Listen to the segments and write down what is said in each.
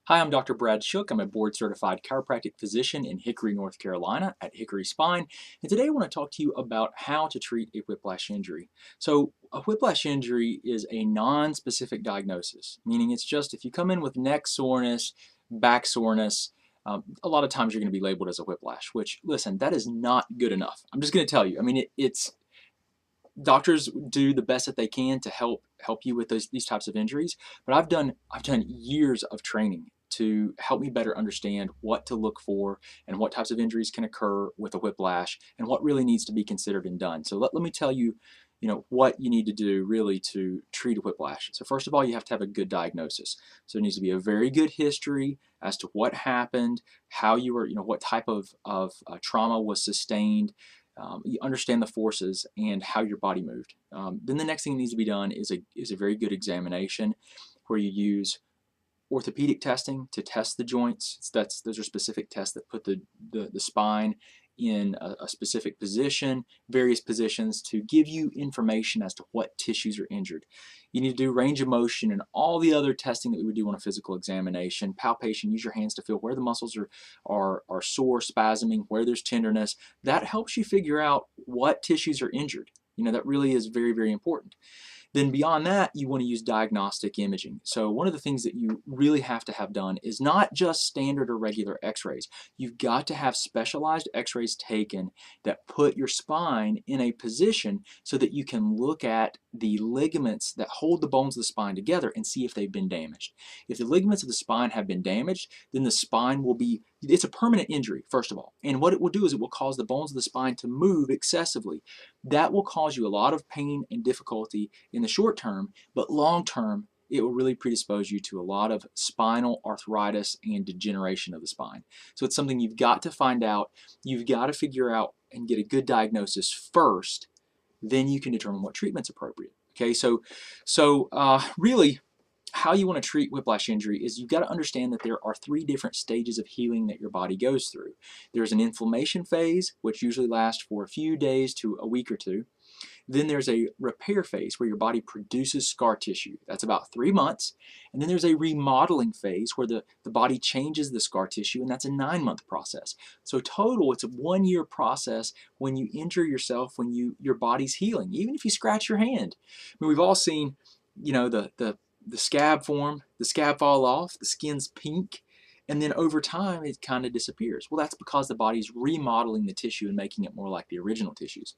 Hi, I'm Dr. Brad Shook. I'm a board-certified chiropractic physician in Hickory, North Carolina at Hickory Spine. And today I want to talk to you about how to treat a whiplash injury. So a whiplash injury is a non-specific diagnosis, meaning it's just if you come in with neck soreness, back soreness, a lot of times you're going to be labeled as a whiplash, which, listen, that is not good enough. I'm just going to tell you. I mean, it's doctors do the best that they can to help you with these types of injuries, but I've done years of training to help me better understand what to look for and what types of injuries can occur with a whiplash and what really needs to be considered and done. So let me tell you, what you need to do really to treat a whiplash. So first of all, you have to have a good diagnosis. So there needs to be a very good history as to what happened, how you were, what type of trauma was sustained. You understand the forces and how your body moved. Then the next thing that needs to be done is a very good examination where you use orthopedic testing to test the joints. Those are specific tests that put the spine in a specific position, various positions to give you information as to what tissues are injured. You need to do range of motion and all the other testing that we would do on a physical examination. Palpation, use your hands to feel where the muscles are sore, spasming, where there's tenderness. That helps you figure out what tissues are injured. That really is very, very important. Then beyond that, you want to use diagnostic imaging. So one of the things that you really have to have done is not just standard or regular x-rays. You've got to have specialized x-rays taken that put your spine in a position so that you can look at the ligaments that hold the bones of the spine together and see if they've been damaged. If the ligaments of the spine have been damaged, then the spine will be, it's a permanent injury, first of all. And what it will do is it will cause the bones of the spine to move excessively. That will cause you a lot of pain and difficulty in the short term, but long term, it will really predispose you to a lot of spinal arthritis and degeneration of the spine. So it's something you've got to find out. You've got to figure out and get a good diagnosis first. Then you can determine what treatment's appropriate. Okay, so really, how you want to treat whiplash injury is you've got to understand that there are three different stages of healing that your body goes through. There's an inflammation phase, which usually lasts for a few days to a week or two. Then there's a repair phase where your body produces scar tissue. That's about 3 months. And then there's a remodeling phase where the body changes the scar tissue, and that's a 9-month process. So total, it's a 1-year process when you injure yourself, when your body's healing, even if you scratch your hand. I mean, we've all seen, the scab form, the scab fall off, the skin's pink, and then over time it kind of disappears. Well, that's because the body's remodeling the tissue and making it more like the original tissues.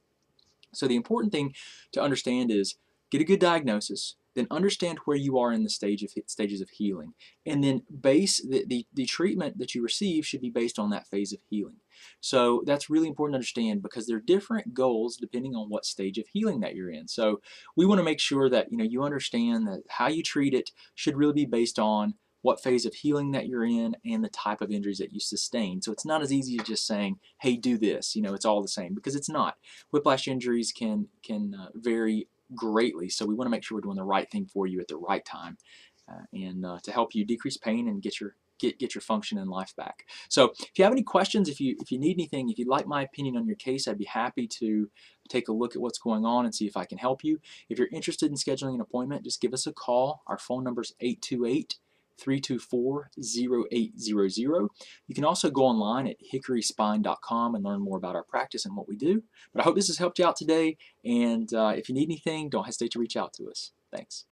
So the important thing to understand is get a good diagnosis, then understand where you are in the stages of healing, and then base the treatment that you receive should be based on that phase of healing. So that's really important to understand because there are different goals depending on what stage of healing that you're in. So we want to make sure that you understand that how you treat it should really be based on what phase of healing that you're in and the type of injuries that you sustain. So it's not as easy as just saying, hey, do this, it's all the same, because it's not. Whiplash injuries can vary greatly, so we want to make sure we're doing the right thing for you at the right time and to help you decrease pain and get your function and life back. So if you have any questions, if you need anything, if you'd like my opinion on your case, I'd be happy to take a look at what's going on and see if I can help you. If you're interested in scheduling an appointment, just give us a call. Our phone number is 828-324-0800. You can also go online at hickoryspine.com and learn more about our practice and what we do. But I hope this has helped you out today, and if you need anything, don't hesitate to reach out to us. Thanks.